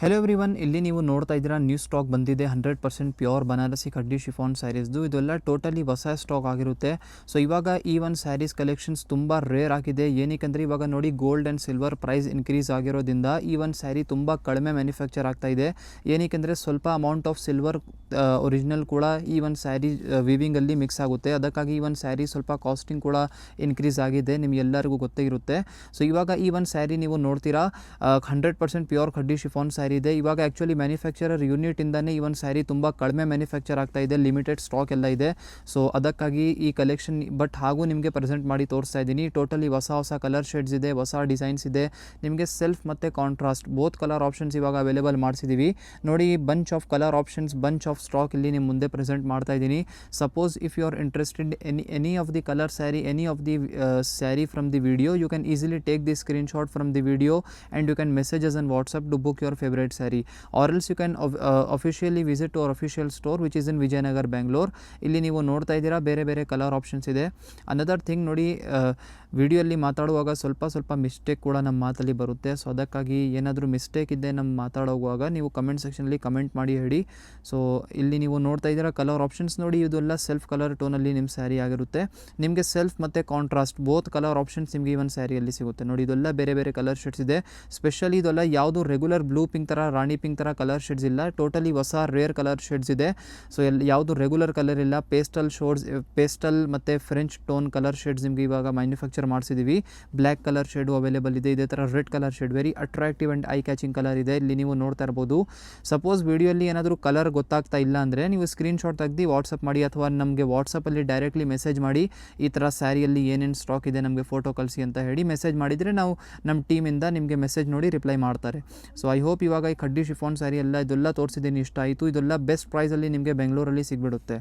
Hello everyone, ಇಲ್ಲಿ ನೀವು ನೋಡ್ತಾ ಇದ್ದೀರಾ ನ್ಯೂ ಸ್ಟಾಕ್ ಬಂದಿದೆ 100% ಪ್ಯೂರ್ ಬನಾರಸಿ ಕಡ್ಡಿ ಶಿಫಾನ್ ಸ್ಯಾರೀಸ್ದು. ಇದೆಲ್ಲ ಟೋಟಲಿ ಹೊಸ ಸ್ಟಾಕ್ ಆಗಿರುತ್ತೆ. ಸೊ ಇವಾಗ ಈ ಒಂದು ಸ್ಯಾರೀಸ್ ಕಲೆಕ್ಷನ್ಸ್ ತುಂಬ ರೇರ್ ಆಗಿದೆ. ಏನಕ್ಕೆ ಇವಾಗ ನೋಡಿ gold and silver price increase ಆಗಿರೋದ್ರಿಂದ ಈ ಒಂದು ಸ್ಯಾರಿ ತುಂಬ ಕಡಿಮೆ ಮ್ಯಾನುಫ್ಯಾಕ್ಚರ್ ಆಗ್ತಾ ಇದೆ. ಏನಕ್ಕೆ ಸ್ವಲ್ಪ ಅಮೌಂಟ್ ಆಫ್ ಸಿಲ್ವರ್ ಒರಿಜಿನಲ್ ಕೂಡ ಈ ಒಂದು ಸ್ಯಾರಿ ವಿವಿಂಗಲ್ಲಿ ಮಿಕ್ಸ್ ಆಗುತ್ತೆ. ಅದಕ್ಕಾಗಿ ಈ ಒಂದು ಸ್ಯಾರಿ ಸ್ವಲ್ಪ ಕಾಸ್ಟಿಂಗ್ ಕೂಡ ಇನ್ಕ್ರೀಸ್ ಆಗಿದೆ, ನಿಮಗೆಲ್ಲರಿಗೂ ಗೊತ್ತೇ ಇರುತ್ತೆ. ಸೊ ಇವಾಗ ಈ ಒಂದು ಸ್ಯಾರಿ ನೀವು ನೋಡ್ತೀರಾ 100% ಪ್ಯೂರ್ ಕಡ್ಡಿ ಶಿಫಾನ್ ಸ್ಯಾರಿ ಇದೆ. ಇವಾಗ ಆ್ಯಕ್ಚುಲಿ ಮ್ಯಾನುಫ್ಯಾಕ್ಚರರ್ ಯೂನಿಟಿಂದನೇ ಈ ಒಂದು ಸ್ಯಾರಿ ತುಂಬ ಕಡಿಮೆ ಮ್ಯಾನುಫ್ಯಾಕ್ಚರ್ ಆಗ್ತಾ ಇದೆ, ಲಿಮಿಟೆಡ್ ಸ್ಟಾಕ್ ಎಲ್ಲ ಇದೆ. ಸೊ ಅದಕ್ಕಾಗಿ ಈ ಕಲೆಕ್ಷನ್ ಹಾಗೂ ನಿಮಗೆ ಪ್ರೆಸೆಂಟ್ ಮಾಡಿ ತೋರಿಸ್ತಾ ಇದ್ದೀನಿ. ಟೋಟಲಿ ಹೊಸ ಕಲರ್ ಶೇಡ್ಸ್ ಇದೆ, ಹೊಸ ಡಿಸೈನ್ಸ್ ಇದೆ. ನಿಮಗೆ ಸೆಲ್ಫ್ ಮತ್ತು ಕಾಂಟ್ರಾಸ್ಟ್ ಬೋತ್ ಕಲರ್ ಆಪ್ಷನ್ಸ್ ಇವಾಗ ಅವೈಲೇಬಲ್ ಮಾಡಿಸಿದ್ದೀವಿ. ನೋಡಿ, bunch of colour options, bunch of stock ಇಲ್ಲಿ ನಿಮ್ಮ ಮುಂದೆ ಪ್ರೆಸೆಂಟ್ ಮಾಡ್ತಾ ಇದ್ದೀನಿ. Suppose if you are interested any of the colour sari, any of the sari from the video, you can easily take the screenshot from the video and you can message us on WhatsApp to book your favorite saree, or else you can officially visit to our official store which is in Vijayanagar, Bangalore. ಇಲ್ಲಿ ನೀವು ನೋಡ್ತಾ ಇದ್ದೀರಾ ಬೇರೆ colour options ಇದೆ. Another thing ನೋಡಿ, ವಿಡಿಯೋಲ್ಲಿ ಮಾತಾಡುವಾಗ ಸ್ವಲ್ಪ mistake ಕೂಡ ನಮ್ಮ ಮಾತಲ್ಲಿ ಬರುತ್ತೆ. ಸೊ ಅದಕ್ಕಾಗಿ ಏನಾದರೂ ಮಿಸ್ಟೇಕ್ ಇದ್ದೆ ನಮ್ಮ ಮಾತಾಡುವಾಗ ನೀವು ಕಮೆಂಟ್ ಸೆಕ್ಷನಲ್ಲಿ ಕಮೆಂಟ್ ಮಾಡಿ ಹೇಳಿ. ಸೊ ಇಲ್ಲಿ ನೀವು ನೋಡ್ತಾ ಇದ್ದೀರಾ ಕಲರ್ ಆಪ್ಷನ್ಸ್ ನೋಡಿ, ಇದೆಲ್ಲ ಸೆಲ್ಫ್ ಕಲರ್ ಟೋನಲ್ಲಿ ನಿಮ್ಮ ಸ್ಯಾರಿ ಆಗಿರುತ್ತೆ. ನಿಮಗೆ ಸೆಲ್ಫ್ ಮತ್ತು ಕಾಂಟ್ರಾಸ್ಟ್ ಬೋತ್ ಕಲರ್ ಆಪ್ಷನ್ಸ್ ನಿಮಗೆ ಈ ಒಂದು ಸ್ಯಾರಿಯಲ್ಲಿ ಸಿಗುತ್ತೆ. ನೋಡಿ, ಇದೆಲ್ಲ ಬೇರೆ ಕಲರ್ ಶೇಡ್ಸ್ ಇದೆ. ಸ್ಪೆಷಲಿ ಇದೆಲ್ಲ ಯಾವುದು ರೆಗ್ಯುಲರ್ ಬ್ಲೂ ಪಿಂಕ್ ಥರ, ರಾಣಿ ಪಿಂಕ್ ಥರ ಕಲರ್ ಶೇಡ್ಸ್ ಇಲ್ಲ. ಟೋಟಲಿ ಹೊಸ ರೇರ್ ಕಲರ್ ಶೇಡ್ಸ್ ಇದೆ. ಸೊ ಯಾವುದು ರೆಗ್ಯುಲರ್ ಕಲರ್ ಇಲ್ಲ, ಪೇಸ್ಟಲ್ ಮತ್ತು ಫ್ರೆಂಚ್ ಟೋನ್ ಕಲರ್ ಶೇಡ್ಸ್ ನಿಮಗೆ ಇವಾಗ ಮ್ಯಾನುಫ್ಯಾಕ್ಚರ್ ಮಾಡಿಸಿದ್ದೀವಿ. ಬ್ಲ್ಯಾಕ್ ಕಲರ್ ಶೇಡು ಅವೈಲೇಬಲ್ ಇದೆ. ಇದೇ ಥರ red colour shade, very attractive and eye catching colour ಇದೆ. ಇಲ್ಲಿ ನೀವು ನೋಡ್ತಾ ಇರ್ಬೋದು. ಸಪೋಸ್ ವಿಡಿಯೋಲಿ ಏನಾದರೂ ಕಲರ್ ಗೊತ್ತಾಗ್ತಾ ಇಲ್ಲ ಅಂದರೆ ನೀವು ಸ್ಕ್ರೀನ್ಶಾಟ್ ತೆಗೆದು ವಾಟ್ಸಪ್ ಮಾಡಿ, ಅಥವಾ ನಮಗೆ ವಾಟ್ಸಪ್ಪಲ್ಲಿ ಡೈರೆಕ್ಟ್ಲಿ ಮೆಸೇಜ್ ಮಾಡಿ, ಈ ಥರ ಸ್ಯಾರಿಯಲ್ಲಿ ಏನೇನು ಸ್ಟಾಕ್ ಇದೆ ನಮಗೆ ಫೋಟೋ ಕಳಿಸಿ ಅಂತ ಹೇಳಿ ಮೆಸೇಜ್ ಮಾಡಿದರೆ ನಾವು ನಮ್ಮ ಟೀಮಿಂದ ನಿಮಗೆ ಮೆಸೇಜ್ ನೋಡಿ ರಿಪ್ಲೈ ಮಾಡ್ತಾರೆ. ಸೊ ಐ ಹೋಪ್ ಇವಾಗ ಈ ಕಡ್ಡಿ ಶಿಫಾನ್ ಸ್ಯಾರಿ ಇದೆಲ್ಲ ತೋರಿಸಿದ್ದೀನಿ, ಇಷ್ಟ ಆಯಿತು. ಇದೆಲ್ಲ ಬೆಸ್ಟ್ ಪ್ರೈಸಲ್ಲಿ ನಿಮಗೆ ಬೆಂಗಳೂರಲ್ಲಿ ಸಿಗ್ಬಿಡುತ್ತೆ.